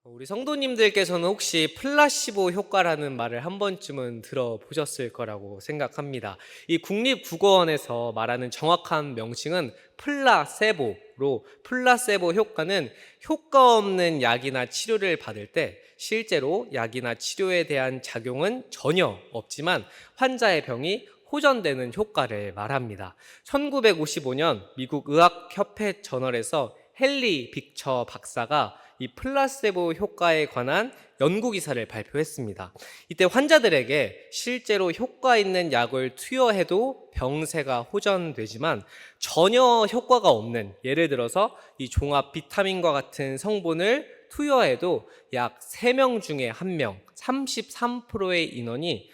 우리 성도님들께서는 혹시 플라시보 효과라는 말을 한 번쯤은 들어보셨을 거라고 생각합니다. 이 국립국어원에서 말하는 정확한 명칭은 플라세보로, 플라세보 효과는 효과 없는 약이나 치료를 받을 때 실제로 약이나 치료에 대한 작용은 전혀 없지만 환자의 병이 호전되는 효과를 말합니다. 1955년 미국 의학협회 저널에서 헨리 빅처 박사가 이 플라세보 효과에 관한 연구 기사를 발표했습니다. 이때 환자들에게 실제로 효과 있는 약을 투여해도 병세가 호전되지만 전혀 효과가 없는, 예를 들어서 이 종합 비타민과 같은 성분을 투여해도 약 3명 중에 1명, 33%의 인원이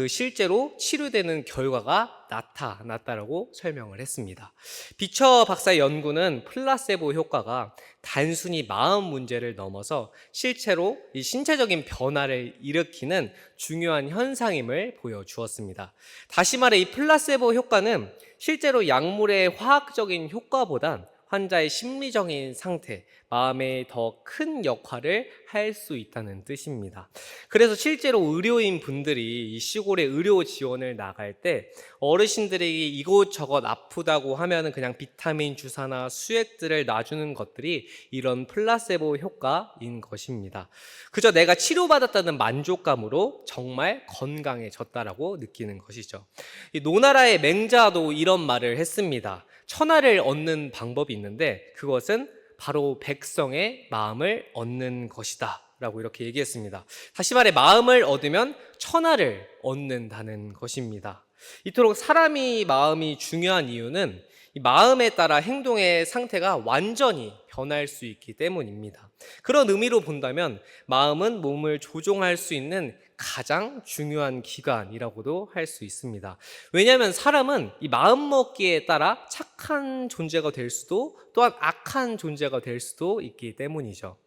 실제로 치료되는 결과가 나타났다라고 설명을 했습니다. 비처 박사의 연구는 플라세보 효과가 단순히 마음 문제를 넘어서 실제로 이 신체적인 변화를 일으키는 중요한 현상임을 보여주었습니다. 다시 말해 이 플라세보 효과는 실제로 약물의 화학적인 효과보단 환자의 심리적인 상태, 마음에 더 큰 역할을 할 수 있다는 뜻입니다. 그래서 실제로 의료인 분들이 이 시골에 의료 지원을 나갈 때 어르신들이 이곳저곳 아프다고 하면은 그냥 비타민 주사나 수액들을 놔주는 것들이 이런 플라세보 효과인 것입니다. 그저 내가 치료받았다는 만족감으로 정말 건강해졌다라고 느끼는 것이죠. 이 노나라의 맹자도 이런 말을 했습니다. 천하를 얻는 방법이 있는데 그것은 바로 백성의 마음을 얻는 것이다 라고 이렇게 얘기했습니다. 다시 말해 마음을 얻으면 천하를 얻는다는 것입니다. 이토록 사람이 마음이 중요한 이유는 이 마음에 따라 행동의 상태가 완전히 변할 수 있기 때문입니다. 그런 의미로 본다면 마음은 몸을 조종할 수 있는 가장 중요한 기관이라고도 할 수 있습니다. 왜냐하면 사람은 이 마음먹기에 따라 착한 존재가 될 수도 또한 악한 존재가 될 수도 있기 때문이죠.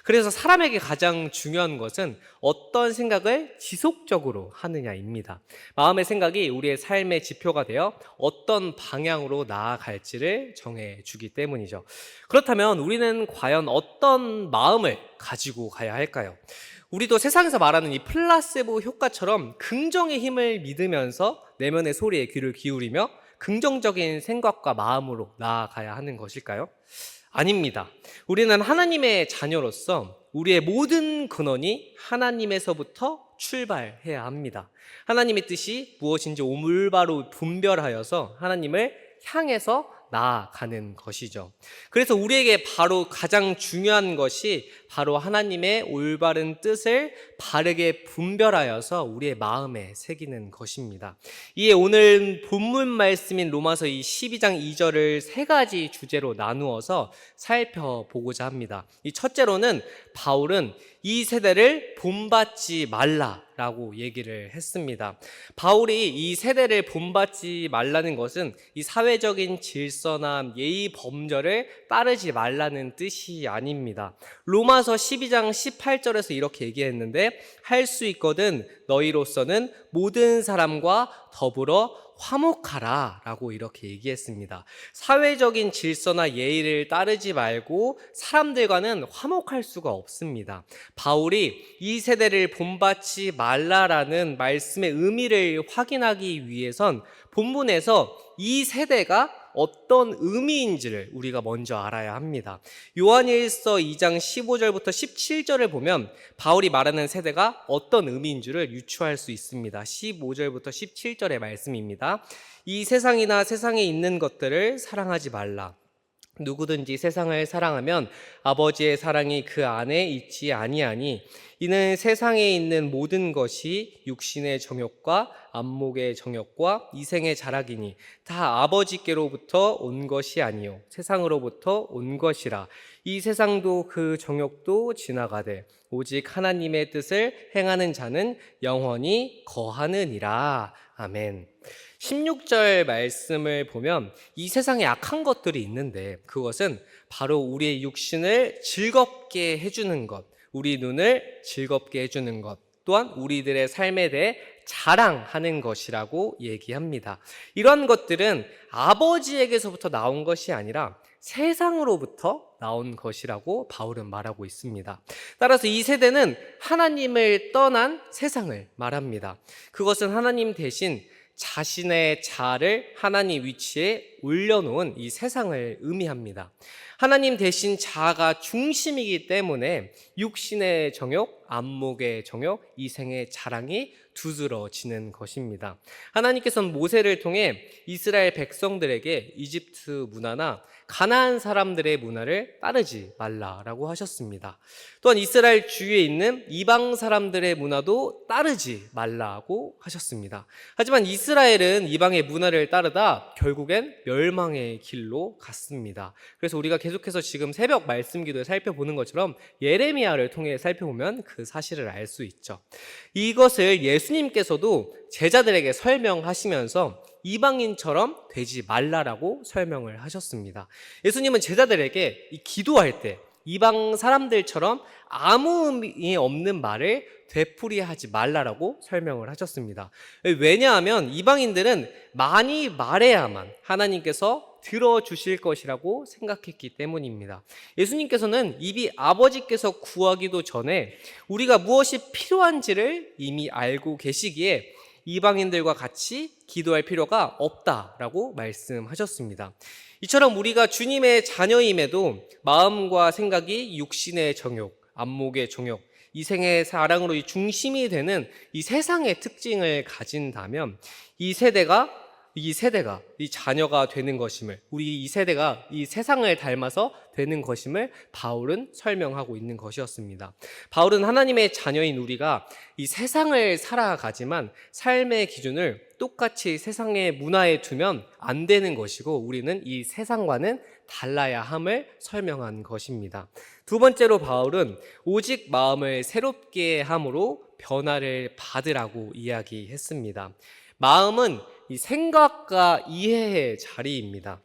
그래서 사람에게 가장 중요한 것은 어떤 생각을 지속적으로 하느냐입니다. 마음의 생각이 우리의 삶의 지표가 되어 어떤 방향으로 나아갈지를 정해주기 때문이죠. 그렇다면 우리는 과연 어떤 마음을 가지고 가야 할까요? 우리도 세상에서 말하는 이 플라세보 효과처럼 긍정의 힘을 믿으면서 내면의 소리에 귀를 기울이며 긍정적인 생각과 마음으로 나아가야 하는 것일까요? 아닙니다. 우리는 하나님의 자녀로서 우리의 모든 근원이 하나님에서부터 출발해야 합니다. 하나님의 뜻이 무엇인지 올바로 분별하여서 하나님을 향해서 나아가는 것이죠. 그래서 우리에게 바로 가장 중요한 것이 바로 하나님의 올바른 뜻을 바르게 분별하여서 우리의 마음에 새기는 것입니다. 이에 오늘 본문 말씀인 로마서 이 12장 2절을 3가지 주제로 나누어서 살펴보고자 합니다. 이 첫째로는 바울은 이 세대를 본받지 말라라고 얘기를 했습니다. 바울이 이 세대를 본받지 말라는 것은 이 사회적인 질서나 예의 범절을 따르지 말라는 뜻이 아닙니다. 로마서 12장 18절에서 이렇게 얘기했는데 할 수 있거든 너희로서는 모든 사람과 더불어 화목하라 라고 이렇게 얘기했습니다. 사회적인 질서나 예의를 따르지 말고 사람들과는 화목할 수가 없습니다. 바울이 이 세대를 본받지 말라라는 말씀의 의미를 확인하기 위해선 본문에서 이 세대가 어떤 의미인지를 우리가 먼저 알아야 합니다. 요한일서 2장 15절부터 17절을 보면 바울이 말하는 세대가 어떤 의미인 줄을 유추할 수 있습니다. 15절부터 17절의 말씀입니다. 이 세상이나 세상에 있는 것들을 사랑하지 말라. 누구든지 세상을 사랑하면 아버지의 사랑이 그 안에 있지 아니하니 이는 세상에 있는 모든 것이 육신의 정욕과 안목의 정욕과 이생의 자락이니 다 아버지께로부터 온 것이 아니요 세상으로부터 온 것이라. 이 세상도 그 정욕도 지나가되 오직 하나님의 뜻을 행하는 자는 영원히 거하느니라. 아멘. 16절 말씀을 보면 이 세상에 악한 것들이 있는데 그것은 바로 우리의 육신을 즐겁게 해주는 것, 우리 눈을 즐겁게 해주는 것, 또한 우리들의 삶에 대해 자랑하는 것이라고 얘기합니다. 이런 것들은 아버지에게서부터 나온 것이 아니라 세상으로부터 나온 것이라고 바울은 말하고 있습니다. 따라서 이 세대는 하나님을 떠난 세상을 말합니다. 그것은 하나님 대신 자신의 자아를 하나님 위치에 올려놓은 이 세상을 의미합니다. 하나님 대신 자아가 중심이기 때문에 육신의 정욕, 안목의 정욕, 이생의 자랑이 두드러지는 것입니다. 하나님께서는 모세를 통해 이스라엘 백성들에게 이집트 문화나 가나안 사람들의 문화를 따르지 말라라고 하셨습니다. 또한 이스라엘 주위에 있는 이방 사람들의 문화도 따르지 말라고 하셨습니다. 하지만 이스라엘은 이방의 문화를 따르다 결국엔 멸망의 길로 갔습니다. 그래서 우리가 계속해서 지금 새벽 말씀 기도에 살펴보는 것처럼 예레미야를 통해 살펴보면 그 사실을 알 수 있죠. 이것을 예수님께서도 제자들에게 설명하시면서 이방인처럼 되지 말라라고 설명을 하셨습니다. 예수님은 제자들에게 기도할 때 이방 사람들처럼 아무 의미 없는 말을 되풀이하지 말라라고 설명을 하셨습니다. 왜냐하면 이방인들은 많이 말해야만 하나님께서 들어주실 것이라고 생각했기 때문입니다. 예수님께서는 이미 아버지께서 구하기도 전에 우리가 무엇이 필요한지를 이미 알고 계시기에 이방인들과 같이 기도할 필요가 없다라고 말씀하셨습니다. 이처럼 우리가 주님의 자녀임에도 마음과 생각이 육신의 정욕, 안목의 정욕, 이생의 사랑으로 이 중심이 되는 이 세상의 특징을 가진다면 이 세대가 이 자녀가 되는 것임을, 우리 이 세대가 이 세상을 닮아서 되는 것임을 바울은 설명하고 있는 것이었습니다. 바울은 하나님의 자녀인 우리가 이 세상을 살아가지만 삶의 기준을 똑같이 세상의 문화에 두면 안 되는 것이고 우리는 이 세상과는 달라야 함을 설명한 것입니다. 두 번째로 바울은 오직 마음을 새롭게 함으로 변화를 받으라고 이야기했습니다. 마음은 이 생각과 이해의 자리입니다.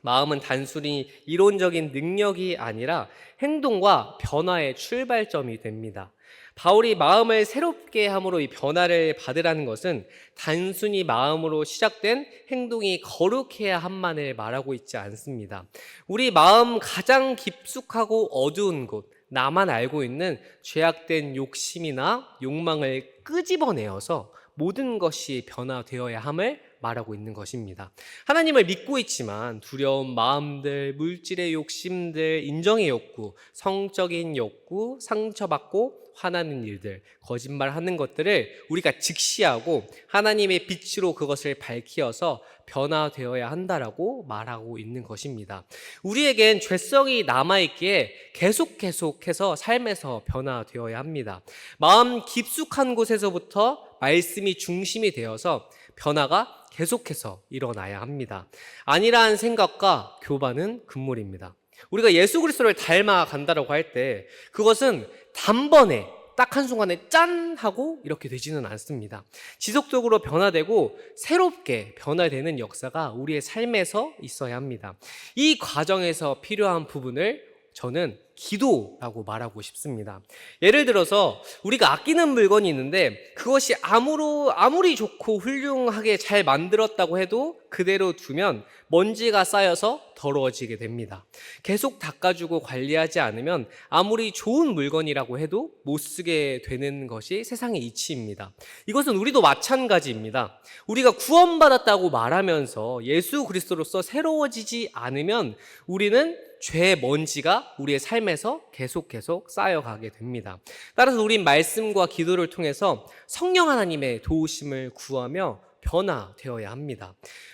마음은 단순히 이론적인 능력이 아니라 행동과 변화의 출발점이 됩니다. 바울이 마음을 새롭게 함으로 이 변화를 받으라는 것은 단순히 마음으로 시작된 행동이 거룩해야 함만을 말하고 있지 않습니다. 우리 마음 가장 깊숙하고 어두운 곳, 나만 알고 있는 죄악된 욕심이나 욕망을 끄집어내어서 모든 것이 변화되어야 함을 말하고 있는 것입니다. 하나님을 믿고 있지만 두려운 마음들, 물질의 욕심들, 인정의 욕구, 성적인 욕구, 상처받고 화나는 일들, 거짓말하는 것들을 우리가 직시하고 하나님의 빛으로 그것을 밝히어서 변화되어야 한다라고 말하고 있는 것입니다. 우리에겐 죄성이 남아있기에 계속해서 삶에서 변화되어야 합니다. 마음 깊숙한 곳에서부터 말씀이 중심이 되어서 변화가 계속해서 일어나야 합니다. 아니라는 생각과 교반은 금물입니다. 우리가 예수 그리스도를 닮아간다고 할 때 그것은 단번에 딱 한순간에 짠 하고 이렇게 되지는 않습니다. 지속적으로 변화되고 새롭게 변화되는 역사가 우리의 삶에서 있어야 합니다. 이 과정에서 필요한 부분을 저는 기도라고 말하고 싶습니다. 예를 들어서 우리가 아끼는 물건이 있는데 그것이 아무리 좋고 훌륭하게 잘 만들었다고 해도 그대로 두면 먼지가 쌓여서 더러워지게 됩니다. 계속 닦아주고 관리하지 않으면 아무리 좋은 물건이라고 해도 못 쓰게 되는 것이 세상의 이치입니다. 이것은 우리도 마찬가지입니다. 우리가 구원받았다고 말하면서 예수 그리스도로서 새로워지지 않으면 우리는 죄의 먼지가 우리의 삶에서 계속 쌓여가게 됩니다. 따라서 우린 말씀과 기도를 통해서 성령 하나님의 도우심을 구하며 변화되어야 합니다.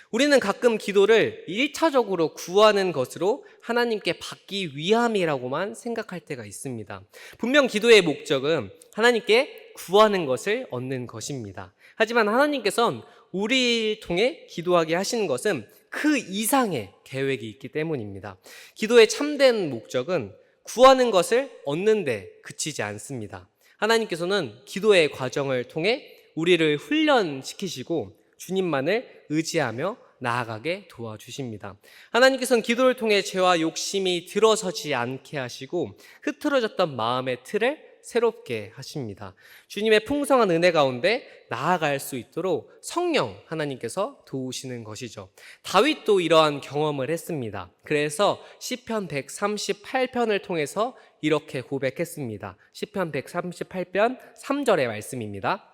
우리는 가끔 기도를 1차적으로 구하는 것으로 하나님께 받기 위함이라고만 생각할 때가 있습니다. 분명 기도의 목적은 하나님께 구하는 것을 얻는 것입니다. 하지만 하나님께서는 우리를 통해 기도하게 하시는 것은 그 이상의 계획이 있기 때문입니다. 기도의 참된 목적은 구하는 것을 얻는 데 그치지 않습니다. 하나님께서는 기도의 과정을 통해 우리를 훈련시키시고 주님만을 의지하며 나아가게 도와주십니다. 하나님께서는 기도를 통해 죄와 욕심이 들어서지 않게 하시고 흐트러졌던 마음의 틀을 새롭게 하십니다. 주님의 풍성한 은혜 가운데 나아갈 수 있도록 성령 하나님께서 도우시는 것이죠. 다윗도 이러한 경험을 했습니다. 그래서 시편 138편을 통해서 이렇게 고백했습니다. 시편 138편 3절의 말씀입니다.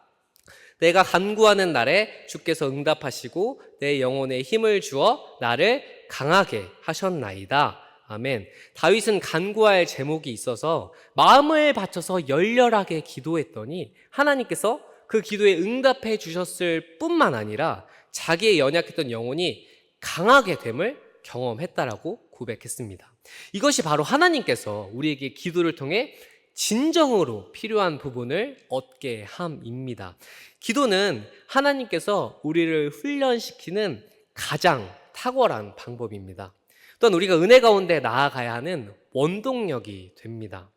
내가 간구하는 날에 주께서 응답하시고 내 영혼에 힘을 주어 나를 강하게 하셨나이다. 아멘. 다윗은 간구할 제목이 있어서 마음을 바쳐서 열렬하게 기도했더니 하나님께서 그 기도에 응답해 주셨을 뿐만 아니라 자기의 연약했던 영혼이 강하게 됨을 경험했다라고 고백했습니다. 이것이 바로 하나님께서 우리에게 기도를 통해 진정으로 필요한 부분을 얻게 함입니다. 기도는 하나님께서 우리를 훈련시키는 가장 탁월한 방법입니다. 또한 우리가 은혜 가운데 나아가야 하는 원동력이 됩니다.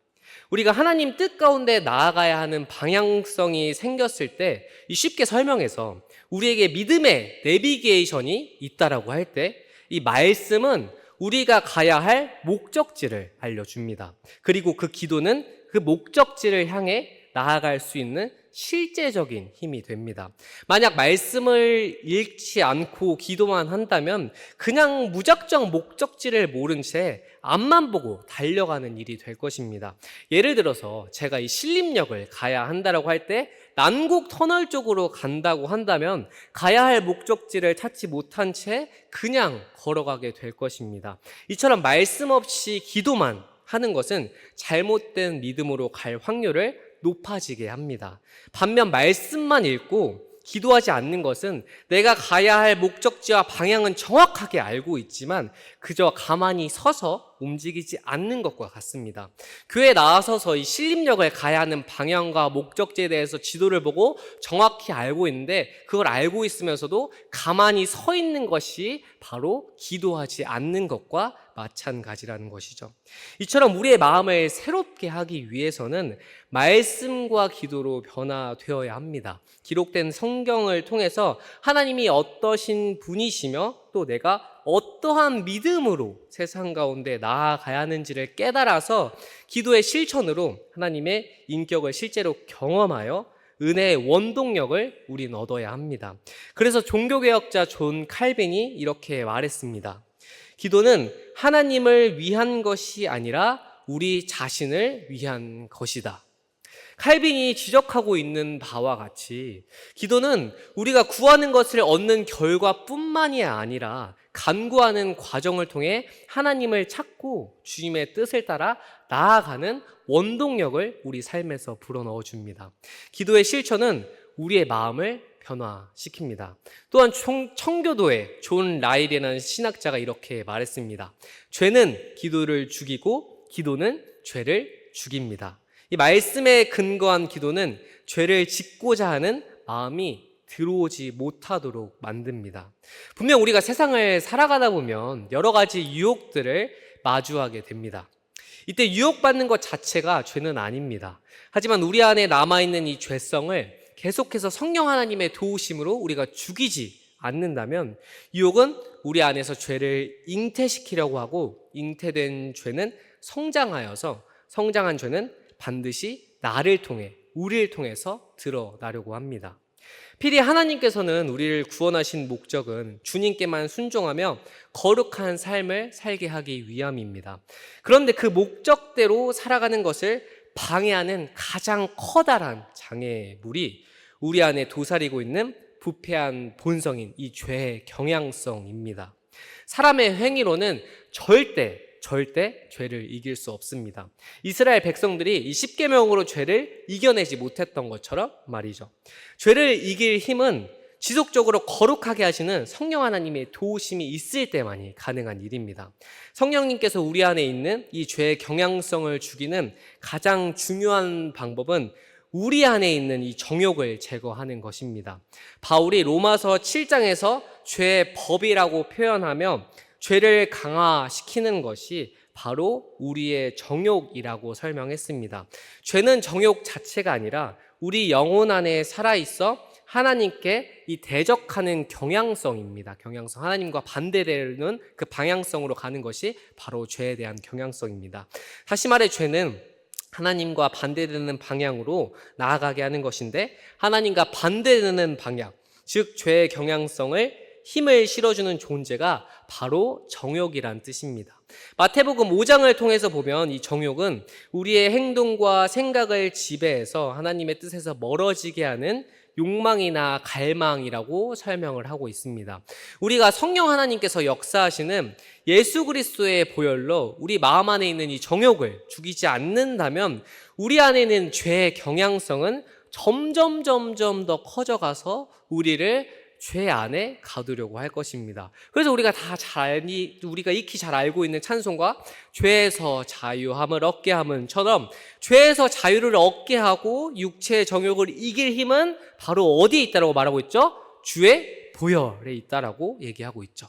우리가 하나님 뜻 가운데 나아가야 하는 방향성이 생겼을 때 쉽게 설명해서 우리에게 믿음의 내비게이션이 있다라고 할 때 이 말씀은 우리가 가야 할 목적지를 알려줍니다. 그리고 그 기도는 그 목적지를 향해 나아갈 수 있는 실제적인 힘이 됩니다. 만약 말씀을 읽지 않고 기도만 한다면 그냥 무작정 목적지를 모른 채 앞만 보고 달려가는 일이 될 것입니다. 예를 들어서 제가 이 신림역을 가야 한다고 할 때 난곡 터널 쪽으로 간다고 한다면 가야 할 목적지를 찾지 못한 채 그냥 걸어가게 될 것입니다. 이처럼 말씀 없이 기도만 하는 것은 잘못된 믿음으로 갈 확률을 높아지게 합니다. 반면 말씀만 읽고 기도하지 않는 것은 내가 가야 할 목적지와 방향은 정확하게 알고 있지만 그저 가만히 서서 움직이지 않는 것과 같습니다. 교회에 나와서서 이 신림역을 가야 하는 방향과 목적지에 대해서 지도를 보고 정확히 알고 있는데 그걸 알고 있으면서도 가만히 서 있는 것이 바로 기도하지 않는 것과 마찬가지라는 것이죠. 이처럼 우리의 마음을 새롭게 하기 위해서는 말씀과 기도로 변화되어야 합니다. 기록된 성경을 통해서 하나님이 어떠신 분이시며 또 내가 어떠한 믿음으로 세상 가운데 나아가야 하는지를 깨달아서 기도의 실천으로 하나님의 인격을 실제로 경험하여 은혜의 원동력을 우린 얻어야 합니다. 그래서 종교개혁자 존 칼빈이 이렇게 말했습니다. 기도는 하나님을 위한 것이 아니라 우리 자신을 위한 것이다. 칼빈이 지적하고 있는 바와 같이 기도는 우리가 구하는 것을 얻는 결과뿐만이 아니라 간구하는 과정을 통해 하나님을 찾고 주님의 뜻을 따라 나아가는 원동력을 우리 삶에서 불어넣어 줍니다. 기도의 실천은 우리의 마음을 변화시킵니다. 또한 청교도의 존 라일이라는 신학자가 이렇게 말했습니다. 죄는 기도를 죽이고 기도는 죄를 죽입니다. 이 말씀에 근거한 기도는 죄를 짓고자 하는 마음이 들어오지 못하도록 만듭니다. 분명 우리가 세상을 살아가다 보면 여러 가지 유혹들을 마주하게 됩니다. 이때 유혹받는 것 자체가 죄는 아닙니다. 하지만 우리 안에 남아있는 이 죄성을 계속해서 성령 하나님의 도우심으로 우리가 죽이지 않는다면 유혹은 우리 안에서 죄를 잉태시키려고 하고 잉태된 죄는 성장하여서 성장한 죄는 반드시 나를 통해 우리를 통해서 드러나려고 합니다. 필히 하나님께서는 우리를 구원하신 목적은 주님께만 순종하며 거룩한 삶을 살게 하기 위함입니다. 그런데 그 목적대로 살아가는 것을 방해하는 가장 커다란 장애물이 우리 안에 도사리고 있는 부패한 본성인 이 죄의 경향성입니다. 사람의 행위로는 절대 죄를 이길 수 없습니다. 이스라엘 백성들이 이 십계명으로 죄를 이겨내지 못했던 것처럼 말이죠. 죄를 이길 힘은 지속적으로 거룩하게 하시는 성령 하나님의 도우심이 있을 때만이 가능한 일입니다. 성령님께서 우리 안에 있는 이 죄의 경향성을 죽이는 가장 중요한 방법은 우리 안에 있는 이 정욕을 제거하는 것입니다. 바울이 로마서 7장에서 죄의 법이라고 표현하며 죄를 강화시키는 것이 바로 우리의 정욕이라고 설명했습니다. 죄는 정욕 자체가 아니라 우리 영혼 안에 살아있어 하나님께 이 대적하는 경향성입니다. 경향성. 하나님과 반대되는 그 방향성으로 가는 것이 바로 죄에 대한 경향성입니다. 다시 말해 죄는 하나님과 반대되는 방향으로 나아가게 하는 것인데, 하나님과 반대되는 방향, 즉 죄의 경향성을 힘을 실어주는 존재가 바로 정욕이란 뜻입니다. 마태복음 5장을 통해서 보면 이 정욕은 우리의 행동과 생각을 지배해서 하나님의 뜻에서 멀어지게 하는 욕망이나 갈망이라고 설명을 하고 있습니다. 우리가 성령 하나님께서 역사하시는 예수 그리스도의 보혈로 우리 마음 안에 있는 이 정욕을 죽이지 않는다면 우리 안에 있는 죄의 경향성은 점점 더 커져가서 우리를 죄 안에 가두려고 할 것입니다. 그래서 우리가 우리가 익히 잘 알고 있는 찬송과 죄에서 자유함을 얻게 함은처럼 죄에서 자유를 얻게 하고 육체의 정욕을 이길 힘은 바로 어디에 있다라고 말하고 있죠? 주의 보혈에 있다라고 얘기하고 있죠.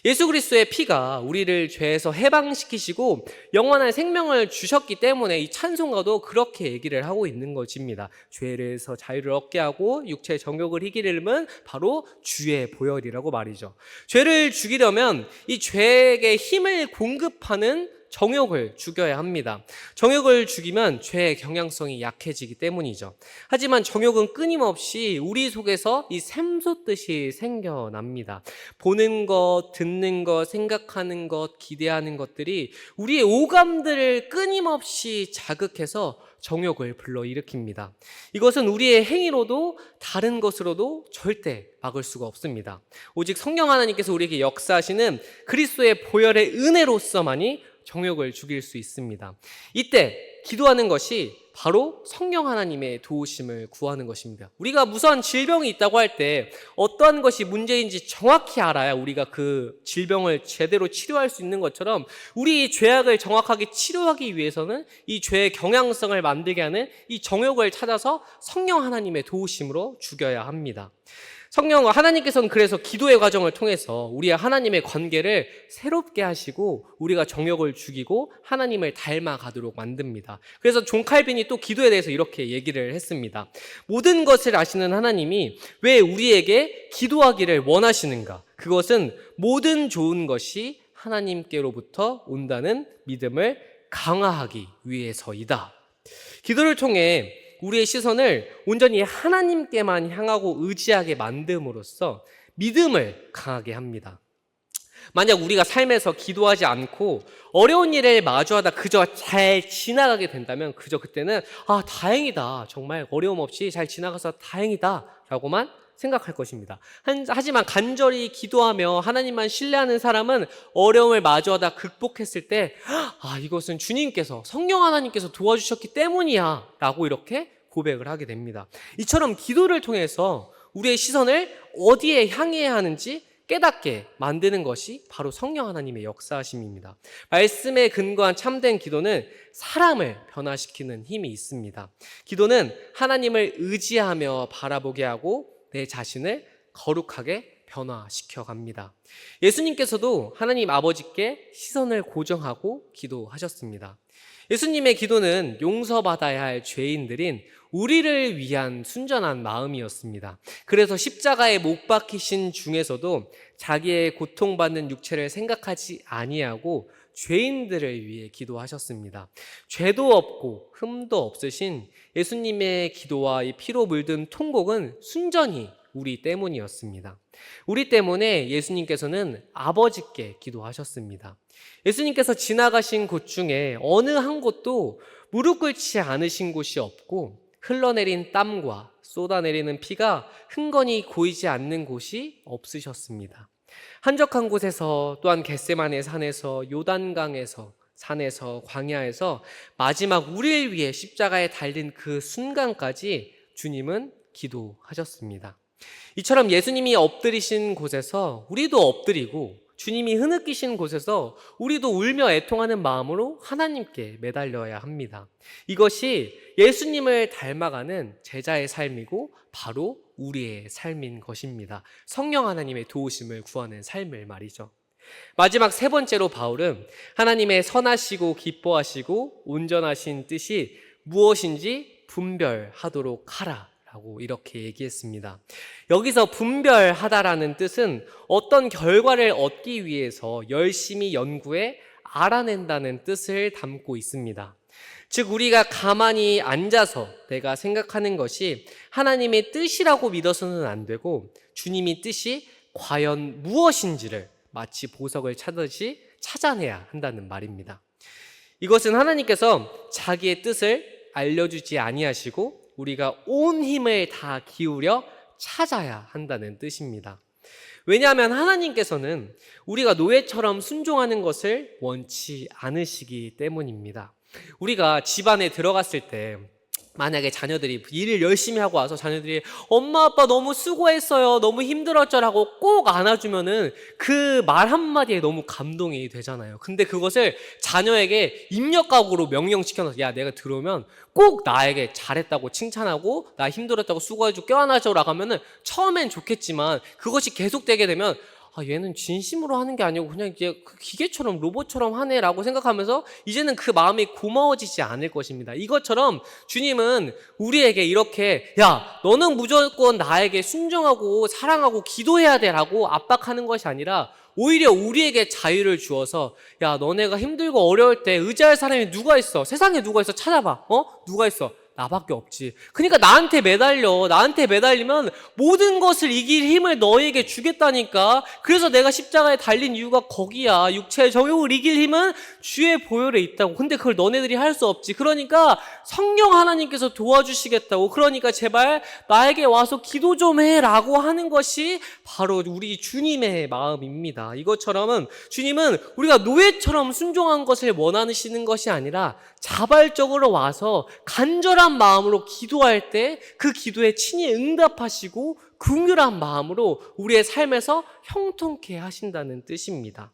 예수 그리스도의 피가 우리를 죄에서 해방시키시고 영원한 생명을 주셨기 때문에 이 찬송가도 그렇게 얘기를 하고 있는 것입니다. 죄에서 자유를 얻게 하고 육체의 정욕을 이기려면 바로 주의 보혈이라고 말이죠. 죄를 죽이려면 이 죄에게 힘을 공급하는 정욕을 죽여야 합니다. 정욕을 죽이면 죄의 경향성이 약해지기 때문이죠. 하지만 정욕은 끊임없이 우리 속에서 이 샘솟듯이 생겨납니다. 보는 것, 듣는 것, 생각하는 것, 기대하는 것들이 우리의 오감들을 끊임없이 자극해서 정욕을 불러일으킵니다. 이것은 우리의 행위로도 다른 것으로도 절대 막을 수가 없습니다. 오직 성령 하나님께서 우리에게 역사하시는 그리스도의 보혈의 은혜로서만이 정욕을 죽일 수 있습니다. 이때 기도하는 것이 바로 성령 하나님의 도우심을 구하는 것입니다. 우리가 무서운 질병이 있다고 할 때 어떠한 것이 문제인지 정확히 알아야 우리가 그 질병을 제대로 치료할 수 있는 것처럼 우리 죄악을 정확하게 치료하기 위해서는 이 죄의 경향성을 만들게 하는 이 정욕을 찾아서 성령 하나님의 도우심으로 죽여야 합니다. 성령 하나님께서는 그래서 기도의 과정을 통해서 우리와 하나님의 관계를 새롭게 하시고 우리가 정욕을 죽이고 하나님을 닮아가도록 만듭니다. 그래서 존 칼빈이 또 기도에 대해서 이렇게 얘기를 했습니다. 모든 것을 아시는 하나님이 왜 우리에게 기도하기를 원하시는가? 그것은 모든 좋은 것이 하나님께로부터 온다는 믿음을 강화하기 위해서이다. 기도를 통해 우리의 시선을 온전히 하나님께만 향하고 의지하게 만듦으로써 믿음을 강하게 합니다. 만약 우리가 삶에서 기도하지 않고 어려운 일을 마주하다 그저 잘 지나가게 된다면 그저 그때는 다행이다, 정말 어려움 없이 잘 지나가서 다행이다 라고만 생각할 것입니다. 하지만 간절히 기도하며 하나님만 신뢰하는 사람은 어려움을 마주하다 극복했을 때 이것은 주님께서, 성령 하나님께서 도와주셨기 때문이야 라고 이렇게 고백을 하게 됩니다. 이처럼 기도를 통해서 우리의 시선을 어디에 향해야 하는지 깨닫게 만드는 것이 바로 성령 하나님의 역사하심입니다. 말씀에 근거한 참된 기도는 사람을 변화시키는 힘이 있습니다. 기도는 하나님을 의지하며 바라보게 하고 내 자신을 거룩하게 변화시켜 갑니다. 예수님께서도 하나님 아버지께 시선을 고정하고 기도하셨습니다. 예수님의 기도는 용서받아야 할 죄인들인 우리를 위한 순전한 마음이었습니다. 그래서 십자가에 못 박히신 중에서도 자기의 고통받는 육체를 생각하지 아니하고 죄인들을 위해 기도하셨습니다. 죄도 없고 흠도 없으신 예수님의 기도와 이 피로 물든 통곡은 순전히 우리 때문이었습니다. 우리 때문에 예수님께서는 아버지께 기도하셨습니다. 예수님께서 지나가신 곳 중에 어느 한 곳도 무릎 꿇지 않으신 곳이 없고 흘러내린 땀과 쏟아내리는 피가 흥건히 고이지 않는 곳이 없으셨습니다. 한적한 곳에서, 또한 겟세마네 산에서, 요단강에서, 산에서, 광야에서 마지막 우리를 위해 십자가에 달린 그 순간까지 주님은 기도하셨습니다. 이처럼 예수님이 엎드리신 곳에서 우리도 엎드리고 주님이 흐느끼신 곳에서 우리도 울며 애통하는 마음으로 하나님께 매달려야 합니다. 이것이 예수님을 닮아가는 제자의 삶이고 바로 우리의 삶인 것입니다. 성령 하나님의 도우심을 구하는 삶을 말이죠. 마지막 세 번째로 바울은 하나님의 선하시고 기뻐하시고 온전하신 뜻이 무엇인지 분별하도록 하라 라고 이렇게 얘기했습니다. 여기서 분별하다라는 뜻은 어떤 결과를 얻기 위해서 열심히 연구해 알아낸다는 뜻을 담고 있습니다. 즉 우리가 가만히 앉아서 내가 생각하는 것이 하나님의 뜻이라고 믿어서는 안 되고 주님의 뜻이 과연 무엇인지를 마치 보석을 찾듯이 찾아내야 한다는 말입니다. 이것은 하나님께서 자기의 뜻을 알려주지 아니하시고 우리가 온 힘을 다 기울여 찾아야 한다는 뜻입니다. 왜냐하면 하나님께서는 우리가 노예처럼 순종하는 것을 원치 않으시기 때문입니다. 우리가 집안에 들어갔을 때 만약에 자녀들이 일을 열심히 하고 와서 자녀들이 엄마 아빠 너무 수고했어요, 너무 힘들었죠라고 꼭 안아주면은 그 말 한마디에 너무 감동이 되잖아요. 근데 그것을 자녀에게 입력각으로 명령시켜서 야 내가 들어오면 꼭 나에게 잘했다고 칭찬하고 나 힘들었다고 수고해줘 껴안아줘라고 하면은 처음엔 좋겠지만 그것이 계속되게 되면 얘는 진심으로 하는 게 아니고 그냥 이제 기계처럼 로봇처럼 하네라고 생각하면서 이제는 그 마음이 고마워지지 않을 것입니다. 이것처럼 주님은 우리에게 이렇게 야 너는 무조건 나에게 순종하고 사랑하고 기도해야 돼라고 압박하는 것이 아니라 오히려 우리에게 자유를 주어서 야 너네가 힘들고 어려울 때 의지할 사람이 누가 있어? 세상에 누가 있어? 찾아봐. 누가 있어? 나밖에 없지. 그러니까 나한테 매달리면 모든 것을 이길 힘을 너에게 주겠다니까. 그래서 내가 십자가에 달린 이유가 거기야. 육체의 정욕을 이길 힘은 주의 보혈에 있다고. 근데 그걸 너네들이 할 수 없지. 그러니까 성령 하나님께서 도와주시겠다고. 그러니까 제발 나에게 와서 기도 좀 해라고 하는 것이 바로 우리 주님의 마음입니다. 이것처럼은 주님은 우리가 노예처럼 순종한 것을 원하시는 것이 아니라 자발적으로 와서 간절한 마음으로 기도할 때 그 기도에 친히 응답하시고 긍휼한 마음으로 우리의 삶에서 형통케 하신다는 뜻입니다.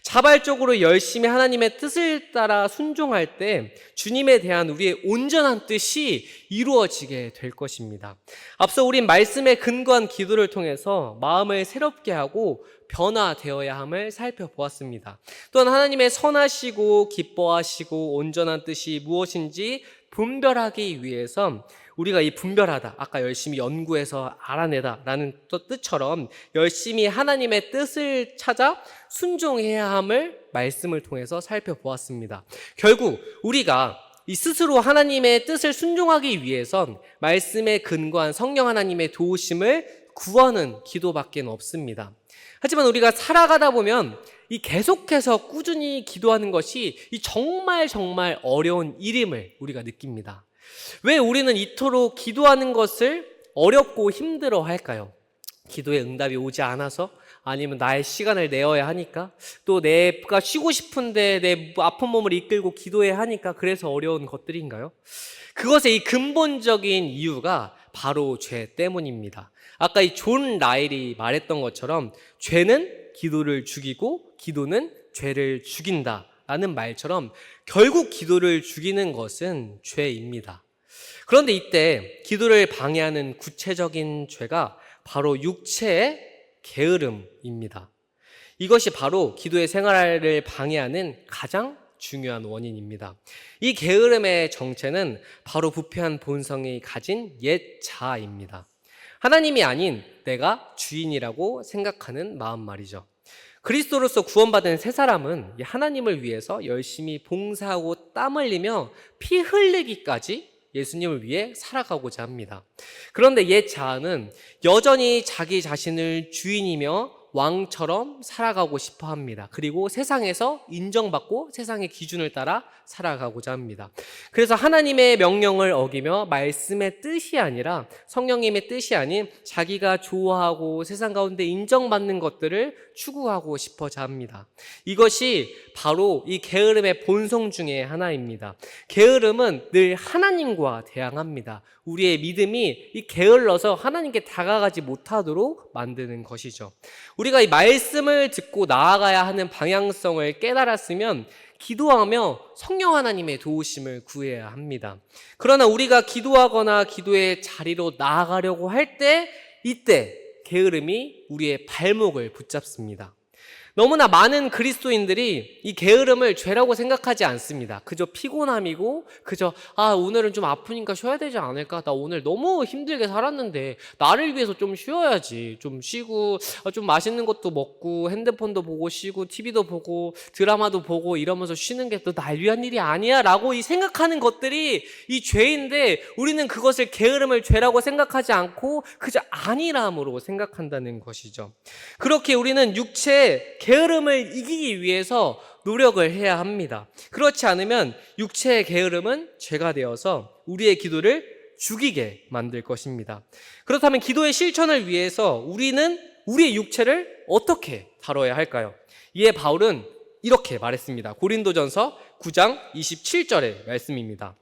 자발적으로 열심히 하나님의 뜻을 따라 순종할 때 주님에 대한 우리의 온전한 뜻이 이루어지게 될 것입니다. 앞서 우린 말씀에 근거한 기도를 통해서 마음을 새롭게 하고 변화되어야 함을 살펴보았습니다. 또한 하나님의 선하시고 기뻐하시고 온전한 뜻이 무엇인지 분별하기 위해서 우리가 이 분별하다, 아까 열심히 연구해서 알아내다 라는 뜻처럼 열심히 하나님의 뜻을 찾아 순종해야 함을 말씀을 통해서 살펴보았습니다. 결국 우리가 이 스스로 하나님의 뜻을 순종하기 위해선 말씀에 근거한 성령 하나님의 도우심을 구하는 기도밖에 없습니다. 하지만 우리가 살아가다 보면 이 계속해서 꾸준히 기도하는 것이 이 정말 어려운 일임을 우리가 느낍니다. 왜 우리는 이토록 기도하는 것을 어렵고 힘들어 할까요? 기도에 응답이 오지 않아서? 아니면 나의 시간을 내어야 하니까? 또 내가 쉬고 싶은데 내 아픈 몸을 이끌고 기도해야 하니까 그래서 어려운 것들인가요? 그것의 이 근본적인 이유가 바로 죄 때문입니다. 아까 이 존 라일이 말했던 것처럼 죄는 기도를 죽이고 기도는 죄를 죽인다 라는 말처럼 결국 기도를 죽이는 것은 죄입니다. 그런데 이때 기도를 방해하는 구체적인 죄가 바로 육체의 게으름입니다. 이것이 바로 기도의 생활을 방해하는 가장 중요한 원인입니다. 이 게으름의 정체는 바로 부패한 본성이 가진 옛 자아입니다. 하나님이 아닌 내가 주인이라고 생각하는 마음 말이죠. 그리스도로서 구원받은 새 사람은 하나님을 위해서 열심히 봉사하고 땀 흘리며 피 흘리기까지 예수님을 위해 살아가고자 합니다. 그런데 옛 자아는 여전히 자기 자신을 주인이며 왕처럼 살아가고 싶어 합니다. 그리고 세상에서 인정받고 세상의 기준을 따라 살아가고자 합니다. 그래서 하나님의 명령을 어기며 말씀의 뜻이 아니라 성령님의 뜻이 아닌 자기가 좋아하고 세상 가운데 인정받는 것들을 추구하고 싶어자 합니다. 이것이 바로 이 게으름의 본성 중에 하나입니다. 게으름은 늘 하나님과 대항합니다. 우리의 믿음이 이 게을러서 하나님께 다가가지 못하도록 만드는 것이죠. 우리가 이 말씀을 듣고 나아가야 하는 방향성을 깨달았으면 기도하며 성령 하나님의 도우심을 구해야 합니다. 그러나 우리가 기도하거나 기도의 자리로 나아가려고 할 때 이때 게으름이 우리의 발목을 붙잡습니다. 너무나 많은 그리스도인들이 이 게으름을 죄라고 생각하지 않습니다. 그저 피곤함이고 그저 오늘은 좀 아프니까 쉬어야 되지 않을까? 나 오늘 너무 힘들게 살았는데 나를 위해서 좀 쉬어야지. 좀 쉬고 좀 맛있는 것도 먹고 핸드폰도 보고 쉬고 TV도 보고 드라마도 보고 이러면서 쉬는 게 또 날 위한 일이 아니야 라고 이 생각하는 것들이 이 죄인데, 우리는 그것을 게으름을 죄라고 생각하지 않고 그저 안일함으로 생각한다는 것이죠. 그렇게 우리는 육체의 게으름을 이기기 위해서 노력을 해야 합니다. 그렇지 않으면 육체의 게으름은 죄가 되어서 우리의 기도를 죽이게 만들 것입니다. 그렇다면 기도의 실천을 위해서 우리는 우리의 육체를 어떻게 다뤄야 할까요? 이에 바울은 이렇게 말했습니다. 고린도전서 9장 27절의 말씀입니다.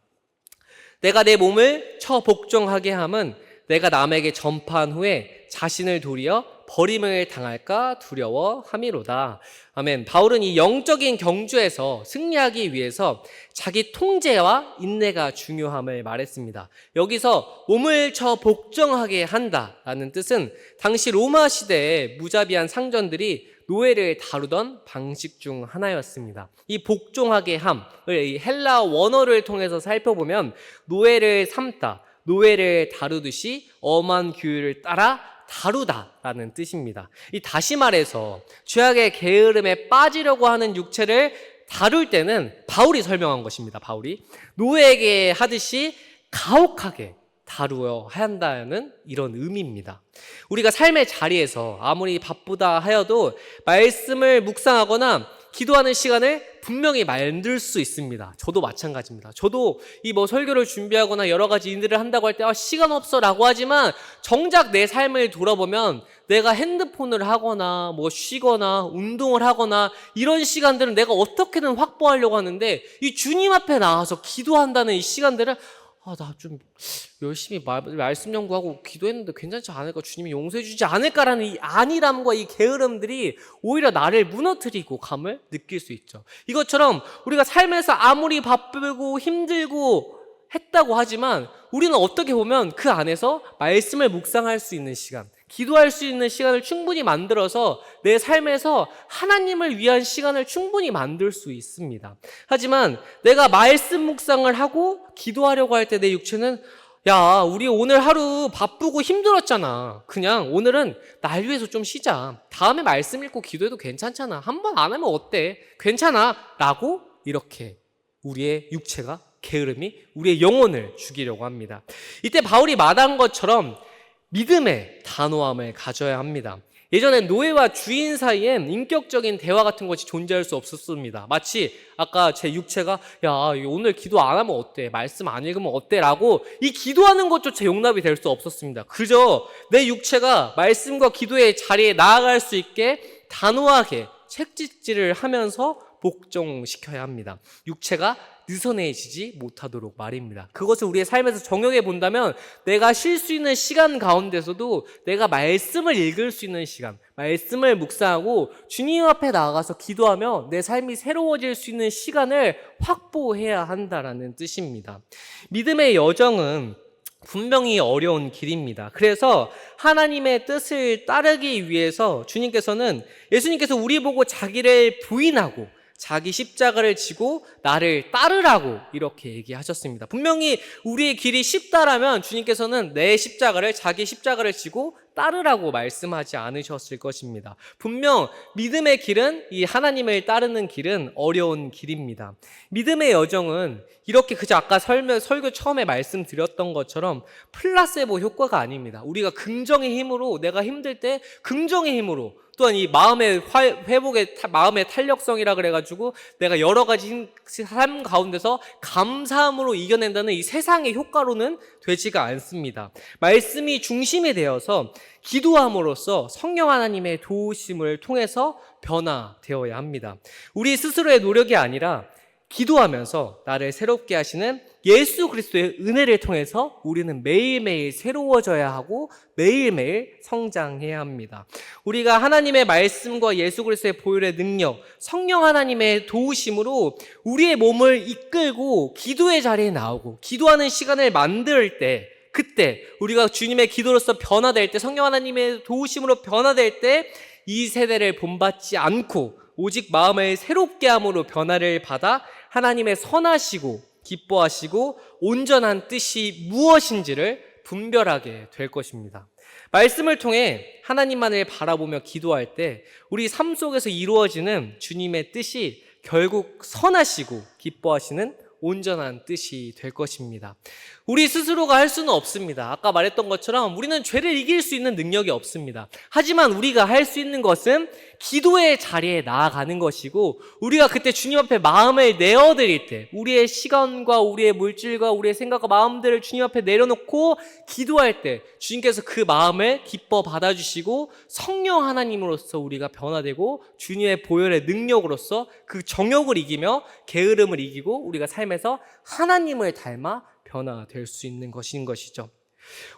내가 내 몸을 처 복종하게 함은 내가 남에게 전파한 후에 자신을 도리어 버림을 당할까 두려워함이로다. 아멘. 바울은 이 영적인 경주에서 승리하기 위해서 자기 통제와 인내가 중요함을 말했습니다. 여기서 몸을 처 복종하게 한다라는 뜻은 당시 로마 시대의 무자비한 상전들이 노예를 다루던 방식 중 하나였습니다. 이 복종하게 함을 이 헬라 원어를 통해서 살펴보면 노예를 삼다, 노예를 다루듯이 엄한 규율을 따라 다루다라는 뜻입니다. 이 다시 말해서 죄악의 게으름에 빠지려고 하는 육체를 다룰 때는 바울이 설명한 것입니다. 바울이 노예에게 하듯이 가혹하게 다루어야 한다는 이런 의미입니다. 우리가 삶의 자리에서 아무리 바쁘다 하여도 말씀을 묵상하거나 기도하는 시간을 분명히 만들 수 있습니다. 저도 마찬가지입니다. 저도 이 설교를 준비하거나 여러 가지 일들을 한다고 할 때 시간 없어 라고 하지만 정작 내 삶을 돌아보면 내가 핸드폰을 하거나 쉬거나 운동을 하거나 이런 시간들은 내가 어떻게든 확보하려고 하는데 이 주님 앞에 나와서 기도한다는 이 시간들을 나 좀 열심히 말씀 연구하고 기도했는데 괜찮지 않을까? 주님이 용서해 주지 않을까라는 이 안일함과 이 게으름들이 오히려 나를 무너뜨리고 감을 느낄 수 있죠. 이것처럼 우리가 삶에서 아무리 바쁘고 힘들고 했다고 하지만 우리는 어떻게 보면 그 안에서 말씀을 묵상할 수 있는 시간, 기도할 수 있는 시간을 충분히 만들어서 내 삶에서 하나님을 위한 시간을 충분히 만들 수 있습니다. 하지만 내가 말씀 묵상을 하고 기도하려고 할 때 내 육체는 우리 오늘 하루 바쁘고 힘들었잖아. 그냥 오늘은 날 위해서 좀 쉬자. 다음에 말씀 읽고 기도해도 괜찮잖아. 한 번 안 하면 어때? 괜찮아. 라고 이렇게 우리의 육체가 게으름이 우리의 영혼을 죽이려고 합니다. 이때 바울이 말한 것처럼 믿음의 단호함을 가져야 합니다. 예전엔 노예와 주인 사이엔 인격적인 대화 같은 것이 존재할 수 없었습니다. 마치 아까 제 육체가 오늘 기도 안 하면 어때? 말씀 안 읽으면 어때? 라고 이 기도하는 것조차 용납이 될 수 없었습니다. 그저 내 육체가 말씀과 기도의 자리에 나아갈 수 있게 단호하게 책짓질을 하면서 복종시켜야 합니다. 육체가 느슨해지지 못하도록 말입니다. 그것을 우리의 삶에서 적용해 본다면 내가 쉴 수 있는 시간 가운데서도 내가 말씀을 읽을 수 있는 시간, 말씀을 묵상하고 주님 앞에 나아가서 기도하며 내 삶이 새로워질 수 있는 시간을 확보해야 한다라는 뜻입니다. 믿음의 여정은 분명히 어려운 길입니다. 그래서 하나님의 뜻을 따르기 위해서 예수님께서 우리 보고 자기를 부인하고 자기 십자가를 지고 나를 따르라고 이렇게 얘기하셨습니다. 분명히 우리의 길이 쉽다라면 주님께서는 자기 십자가를 지고 따르라고 말씀하지 않으셨을 것입니다. 분명 믿음의 길은, 이 하나님을 따르는 길은 어려운 길입니다. 믿음의 여정은 이렇게 그저 아까 설교 처음에 말씀드렸던 것처럼 플라세보 효과가 아닙니다. 우리가 긍정의 힘으로, 내가 힘들 때 긍정의 힘으로, 또한 이 마음의 마음의 탄력성이라 그래가지고 내가 여러 가지 삶 가운데서 감사함으로 이겨낸다는 이 세상의 효과로는 되지가 않습니다. 말씀이 중심이 되어서 기도함으로써 성령 하나님의 도우심을 통해서 변화되어야 합니다. 우리 스스로의 노력이 아니라 기도하면서 나를 새롭게 하시는 예수 그리스도의 은혜를 통해서 우리는 매일매일 새로워져야 하고 매일매일 성장해야 합니다. 우리가 하나님의 말씀과 예수 그리스도의 보혈의 능력, 성령 하나님의 도우심으로 우리의 몸을 이끌고 기도의 자리에 나오고 기도하는 시간을 만들 때, 그때 우리가 주님의 기도로서 변화될 때, 성령 하나님의 도우심으로 변화될 때 이 세대를 본받지 않고 오직 마음을 새롭게 함으로 변화를 받아 하나님의 선하시고 기뻐하시고 온전한 뜻이 무엇인지를 분별하게 될 것입니다. 말씀을 통해 하나님만을 바라보며 기도할 때 우리 삶 속에서 이루어지는 주님의 뜻이 결국 선하시고 기뻐하시는 온전한 뜻이 될 것입니다. 우리 스스로가 할 수는 없습니다. 아까 말했던 것처럼 우리는 죄를 이길 수 있는 능력이 없습니다. 하지만 우리가 할 수 있는 것은 기도의 자리에 나아가는 것이고, 우리가 그때 주님 앞에 마음을 내어드릴 때 우리의 시간과 우리의 물질과 우리의 생각과 마음들을 주님 앞에 내려놓고 기도할 때 주님께서 그 마음을 기뻐 받아주시고 성령 하나님으로서 우리가 변화되고 주님의 보혈의 능력으로서 그 정욕을 이기며 게으름을 이기고 우리가 삶에서 하나님을 닮아 변화될 수 있는 것인 것이죠.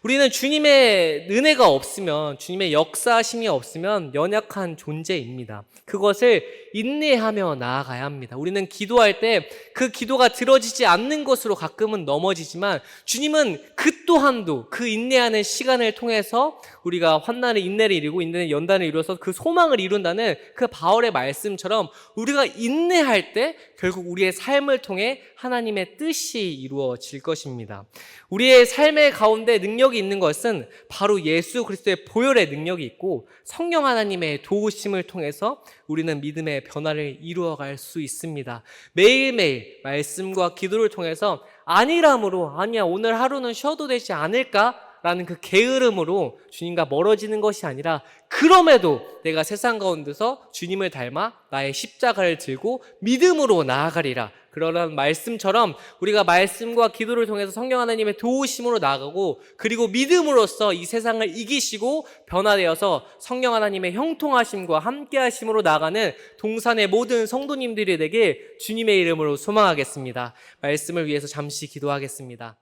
우리는 주님의 은혜가 없으면, 주님의 역사심이 없으면 연약한 존재입니다. 그것을 인내하며 나아가야 합니다. 우리는 기도할 때 그 기도가 들어지지 않는 것으로 가끔은 넘어지지만 주님은 그 또한도 그 인내하는 시간을 통해서 우리가 환난의 인내를 이루고 인내의 연단을 이루어서 그 소망을 이룬다는 그 바울의 말씀처럼 우리가 인내할 때 결국 우리의 삶을 통해 하나님의 뜻이 이루어질 것입니다. 우리의 삶의 가운데 능력이 있는 것은 바로 예수 그리스도의 보혈의 능력이 있고 성령 하나님의 도우심을 통해서 우리는 믿음의 변화를 이루어갈 수 있습니다. 매일매일 말씀과 기도를 통해서 안일함으로, 아니야 오늘 하루는 쉬어도 되지 않을까? 라는 그 게으름으로 주님과 멀어지는 것이 아니라, 그럼에도 내가 세상 가운데서 주님을 닮아 나의 십자가를 들고 믿음으로 나아가리라, 그러한 말씀처럼 우리가 말씀과 기도를 통해서 성령 하나님의 도우심으로 나아가고, 그리고 믿음으로써 이 세상을 이기시고 변화되어서 성령 하나님의 형통하심과 함께하심으로 나아가는 동산의 모든 성도님들이 되길 주님의 이름으로 소망하겠습니다. 말씀을 위해서 잠시 기도하겠습니다.